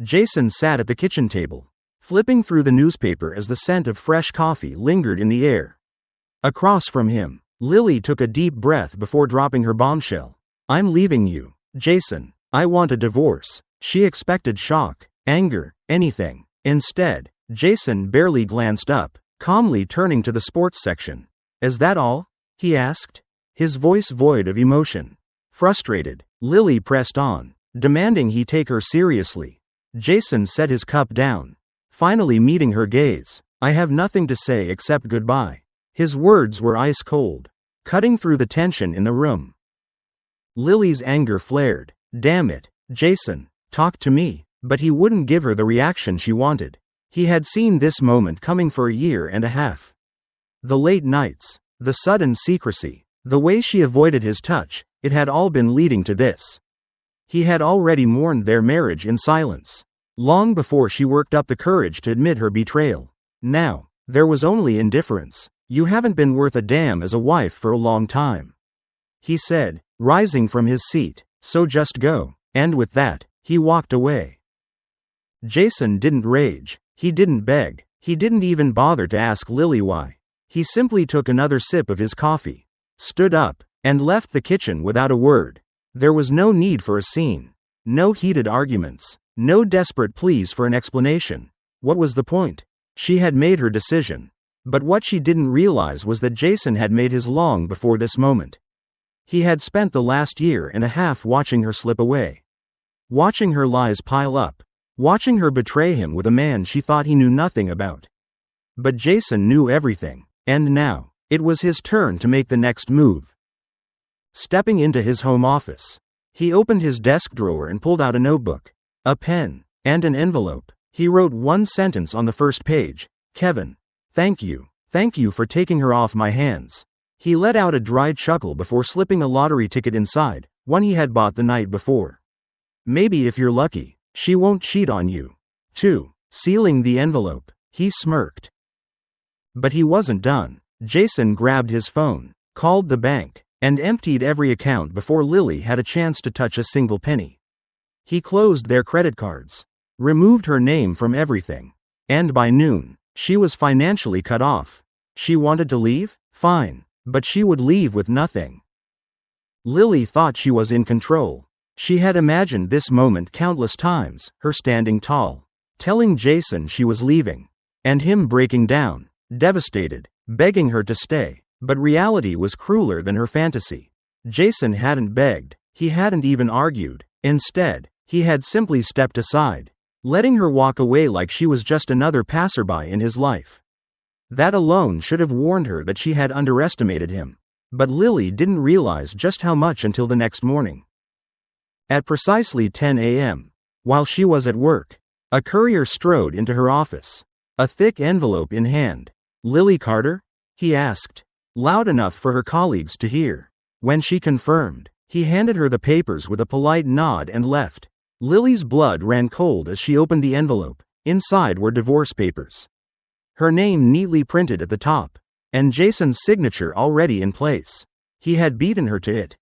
Jason sat at the kitchen table, flipping through the newspaper as the scent of fresh coffee lingered in the air. Across from him, Lily took a deep breath before dropping her bombshell. "I'm leaving you, Jason. I want a divorce." She expected shock, anger, anything. Instead, Jason barely glanced up, calmly turning to the sports section. "Is that all?" he asked, his voice void of emotion. Frustrated, Lily pressed on, demanding he take her seriously. Jason set his cup down, finally meeting her gaze. "I have nothing to say except goodbye." His words were ice cold, cutting through the tension in the room. Lily's anger flared. Damn it, Jason, talk to me. But he wouldn't give her the reaction she wanted. He had seen this moment coming for a year and a half. The late nights, the sudden secrecy, the way she avoided his touch, it had all been leading to this. He had already mourned their marriage in silence, long before she worked up the courage to admit her betrayal. Now, there was only indifference. "You haven't been worth a damn as a wife for a long time," he said, rising from his seat. "So just go." And with that, he walked away. Jason didn't rage. He didn't beg. He didn't even bother to ask Lily why. He simply took another sip of his coffee, stood up, and left the kitchen without a word. There was no need for a scene. No heated arguments. No desperate pleas for an explanation. What was the point? She had made her decision. But what she didn't realize was that Jason had made his long before this moment. He had spent the last year and a half watching her slip away. Watching her lies pile up. Watching her betray him with a man she thought he knew nothing about. But Jason knew everything. And now, it was his turn to make the next move. Stepping into his home office, he opened his desk drawer and pulled out a notebook, a pen, and an envelope. He wrote one sentence on the first page. "Kevin, thank you. Thank you for taking her off my hands." He let out a dry chuckle before slipping a lottery ticket inside, one he had bought the night before. "Maybe if you're lucky, she won't cheat on you, too." Sealing the envelope, he smirked. But he wasn't done. Jason grabbed his phone, called the bank, and emptied every account before Lily had a chance to touch a single penny. He closed their credit cards, removed her name from everything, and by noon, she was financially cut off. She wanted to leave? Fine, but she would leave with nothing. Lily thought she was in control. She had imagined this moment countless times, her standing tall, telling Jason she was leaving, and him breaking down, devastated, begging her to stay. But reality was crueler than her fantasy. Jason hadn't begged, he hadn't even argued. Instead, he had simply stepped aside, letting her walk away like she was just another passerby in his life. That alone should have warned her that she had underestimated him. But Lily didn't realize just how much until the next morning. At precisely 10 a.m., while she was at work, a courier strode into her office, a thick envelope in hand. "Lily Carter?" he asked, loud enough for her colleagues to hear. When she confirmed, he handed her the papers with a polite nod and left. Lily's blood ran cold as she opened the envelope. Inside were divorce papers, her name neatly printed at the top, and Jason's signature already in place. He had beaten her to it.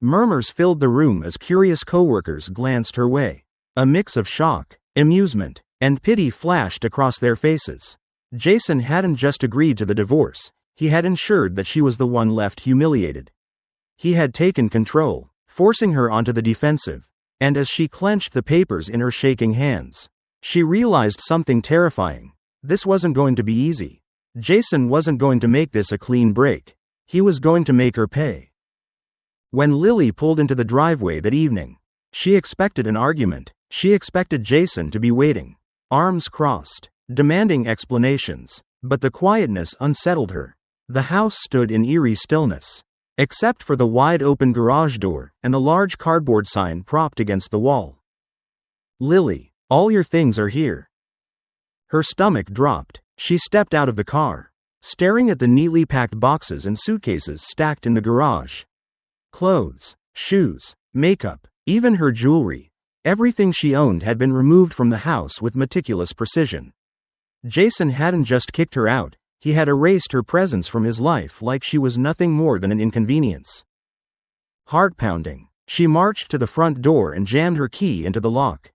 Murmurs filled the room as curious coworkers glanced her way. A mix of shock, amusement, and pity flashed across their faces. Jason hadn't just agreed to the divorce, he had ensured that she was the one left humiliated. He had taken control, forcing her onto the defensive, and as she clenched the papers in her shaking hands, she realized something terrifying. This wasn't going to be easy. Jason wasn't going to make this a clean break. He was going to make her pay. When Lily pulled into the driveway that evening, she expected an argument. She expected Jason to be waiting, arms crossed, demanding explanations. But the quietness unsettled her. The house stood in eerie stillness, except for the wide-open garage door and the large cardboard sign propped against the wall. "Lily, all your things are here." Her stomach dropped. She stepped out of the car, staring at the neatly packed boxes and suitcases stacked in the garage. Clothes, shoes, makeup, even her jewelry. Everything she owned had been removed from the house with meticulous precision. Jason hadn't just kicked her out, he had erased her presence from his life like she was nothing more than an inconvenience. Heart pounding, she marched to the front door and jammed her key into the lock.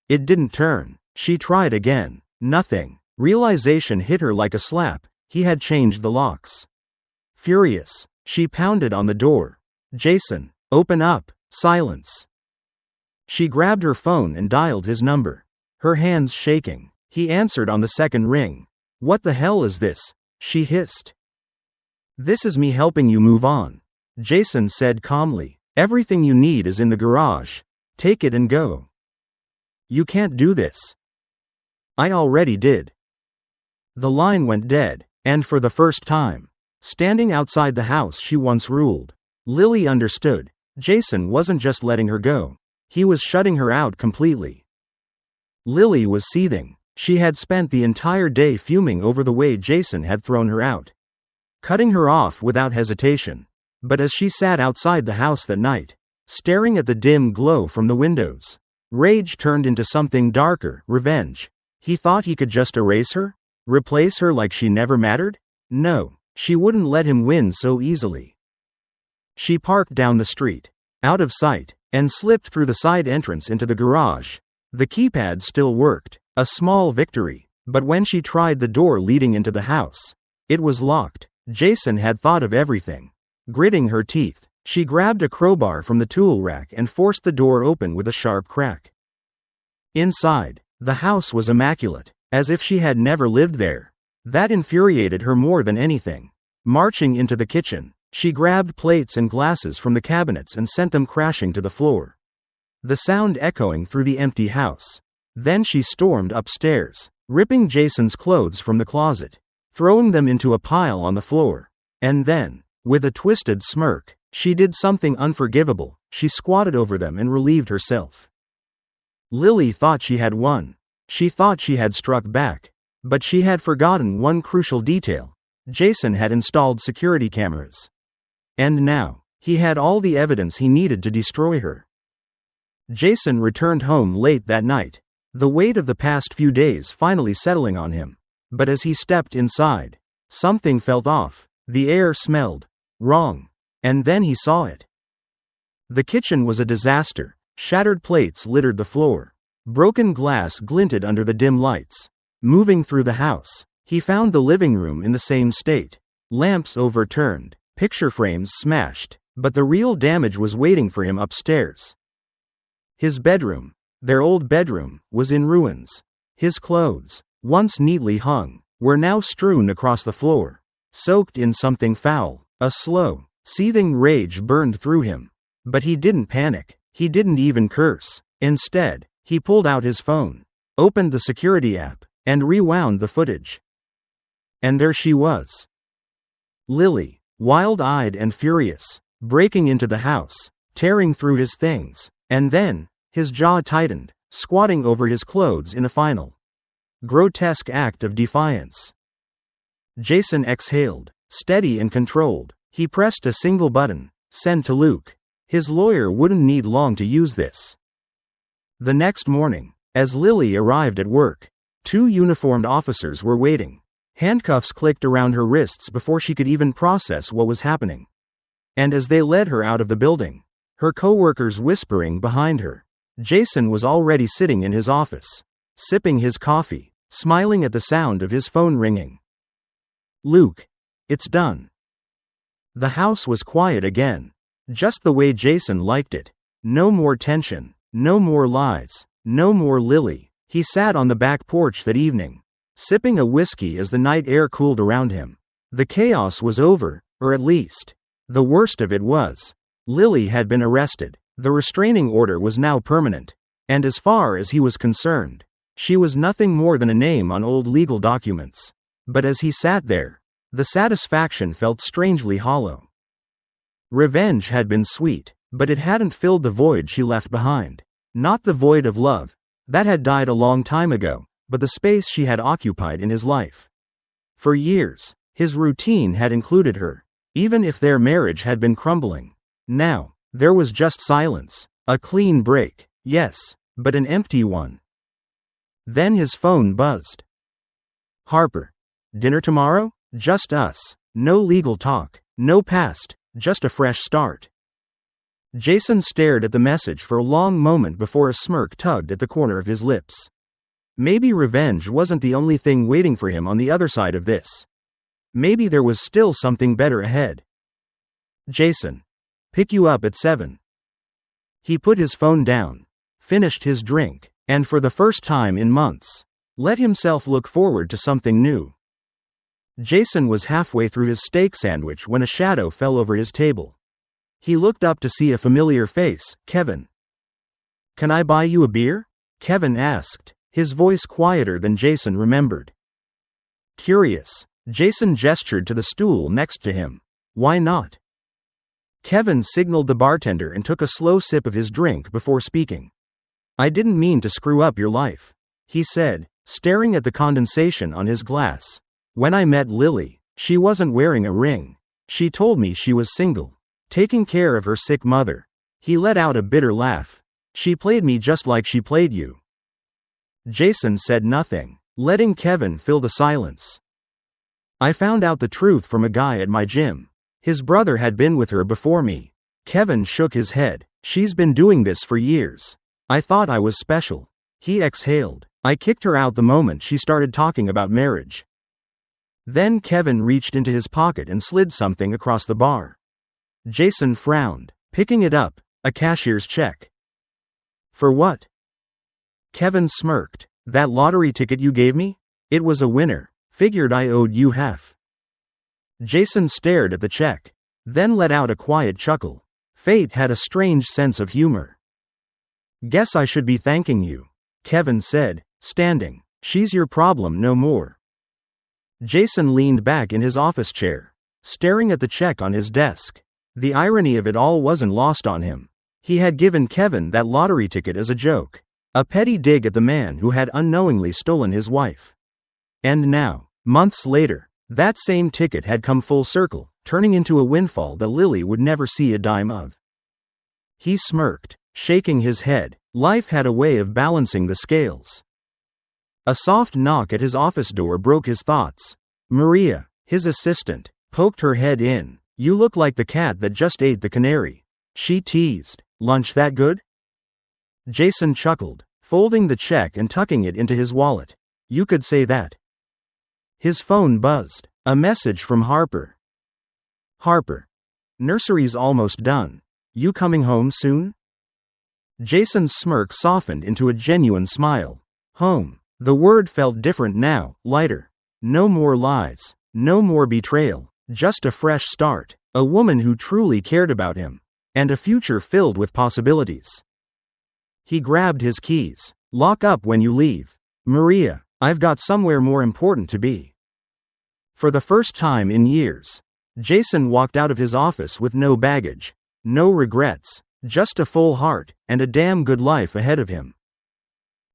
It didn't turn. She tried again. Nothing. Realization hit her like a slap. He had changed the locks. Furious, she pounded on the door. Jason, open up. Silence. She grabbed her phone and dialed his number. Her hands shaking. He answered on the second ring. What the hell is this? She hissed. This is me helping you move on. Jason said calmly. Everything you need is in the garage. Take it and go. You can't do this. I already did. The line went dead, and for the first time, standing outside the house she once ruled, Lily understood. Jason wasn't just letting her go. He was shutting her out completely. Lily was seething. She had spent the entire day fuming over the way Jason had thrown her out, cutting her off without hesitation. But as she sat outside the house that night, staring at the dim glow from the windows, rage turned into something darker, revenge. He thought he could just erase her? Replace her like she never mattered? No, she wouldn't let him win so easily. She parked down the street, out of sight, and slipped through the side entrance into the garage. The keypad still worked, a small victory, but when she tried the door leading into the house, it was locked. Jason had thought of everything. Gritting her teeth, she grabbed a crowbar from the tool rack and forced the door open with a sharp crack. Inside, the house was immaculate, as if she had never lived there. That infuriated her more than anything. Marching into the kitchen, she grabbed plates and glasses from the cabinets and sent them crashing to the floor, the sound echoing through the empty house. Then she stormed upstairs, ripping Jason's clothes from the closet, throwing them into a pile on the floor. And then, with a twisted smirk, she did something unforgivable. She squatted over them and relieved herself. Lily thought she had won. She thought she had struck back. But she had forgotten one crucial detail. Jason had installed security cameras. And now, he had all the evidence he needed to destroy her. Jason returned home late that night, the weight of the past few days finally settling on him. But as he stepped inside, something felt off. The air smelled wrong. And then he saw it. The kitchen was a disaster. Shattered plates littered the floor. Broken glass glinted under the dim lights. Moving through the house, he found the living room in the same state. Lamps overturned, picture frames smashed, but the real damage was waiting for him upstairs. His bedroom, their old bedroom, was in ruins. His clothes, once neatly hung, were now strewn across the floor, soaked in something foul. A slow, seething rage burned through him. But he didn't panic. He didn't even curse. Instead, he pulled out his phone, opened the security app, and rewound the footage. And there she was. Lily, wild-eyed and furious, breaking into the house, tearing through his things, and then, his jaw tightened, squatting over his clothes in a final, grotesque act of defiance. Jason exhaled, steady and controlled. He pressed a single button, send to Luke. His lawyer wouldn't need long to use this. The next morning, as Lily arrived at work, 2 uniformed officers were waiting. Handcuffs clicked around her wrists before she could even process what was happening. And as they led her out of the building, her coworkers whispering behind her, Jason was already sitting in his office, sipping his coffee, smiling at the sound of his phone ringing. Luke, it's done. The house was quiet again, just the way Jason liked it. No more tension, no more lies, no more Lily. He sat on the back porch that evening, sipping a whiskey as the night air cooled around him. The chaos was over, or at least, the worst of it was. Lily had been arrested. The restraining order was now permanent. And as far as he was concerned, she was nothing more than a name on old legal documents. But as he sat there, the satisfaction felt strangely hollow. Revenge had been sweet, but it hadn't filled the void she left behind. Not the void of love. That had died a long time ago, but the space she had occupied in his life. For years, his routine had included her, even if their marriage had been crumbling. Now, there was just silence. A clean break, yes, but an empty one. Then his phone buzzed. Harper. Dinner tomorrow? Just us. No legal talk. No past. Just a fresh start. Jason stared at the message for a long moment before a smirk tugged at the corner of his lips. Maybe revenge wasn't the only thing waiting for him on the other side of this. Maybe there was still something better ahead. Jason. Pick you up at 7. He put his phone down, finished his drink, and for the first time in months, let himself look forward to something new. Jason was halfway through his steak sandwich when a shadow fell over his table. He looked up to see a familiar face, Kevin. "Can I buy you a beer?" Kevin asked, his voice quieter than Jason remembered. Curious, Jason gestured to the stool next to him. "Why not?" Kevin signaled the bartender and took a slow sip of his drink before speaking. "I didn't mean to screw up your life," he said, staring at the condensation on his glass. "When I met Lily, she wasn't wearing a ring. She told me she was single, taking care of her sick mother." He let out a bitter laugh. "She played me just like she played you." Jason said nothing, letting Kevin fill the silence. "I found out the truth from a guy at my gym. His brother had been with her before me." Kevin shook his head. "She's been doing this for years. I thought I was special." He exhaled. "I kicked her out the moment she started talking about marriage." Then Kevin reached into his pocket and slid something across the bar. Jason frowned, picking it up, a cashier's check. "For what?" Kevin smirked. "That lottery ticket you gave me? It was a winner. Figured I owed you half." Jason stared at the check, then let out a quiet chuckle. Fate had a strange sense of humor. "Guess I should be thanking you," Kevin said, standing. "She's your problem no more." Jason leaned back in his office chair, staring at the check on his desk. The irony of it all wasn't lost on him. He had given Kevin that lottery ticket as a joke, a petty dig at the man who had unknowingly stolen his wife. And now, months later, that same ticket had come full circle, turning into a windfall that Lily would never see a dime of. He smirked, shaking his head. Life had a way of balancing the scales. A soft knock at his office door broke his thoughts. Maria, his assistant, poked her head in. "You look like the cat that just ate the canary," she teased. "Lunch that good?" Jason chuckled, folding the check and tucking it into his wallet. "You could say that." His phone buzzed. A message from Harper. "Harper. Nursery's almost done. You coming home soon?" Jason's smirk softened into a genuine smile. Home. The word felt different now, lighter. No more lies. No more betrayal. Just a fresh start. A woman who truly cared about him. And a future filled with possibilities. He grabbed his keys. "Lock up when you leave. Maria, I've got somewhere more important to be." For the first time in years, Jason walked out of his office with no baggage, no regrets, just a full heart, and a damn good life ahead of him.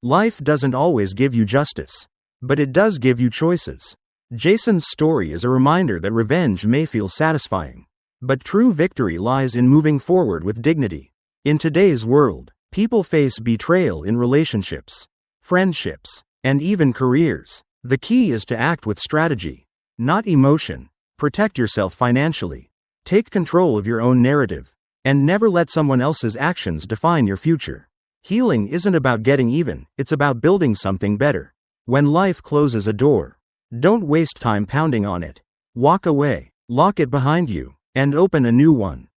Life doesn't always give you justice, but it does give you choices. Jason's story is a reminder that revenge may feel satisfying, but true victory lies in moving forward with dignity. In today's world, people face betrayal in relationships, friendships, and even careers. The key is to act with strategy, not emotion. Protect yourself financially. Take control of your own narrative. And never let someone else's actions define your future. Healing isn't about getting even, it's about building something better. When life closes a door, don't waste time pounding on it. Walk away, lock it behind you, and open a new one.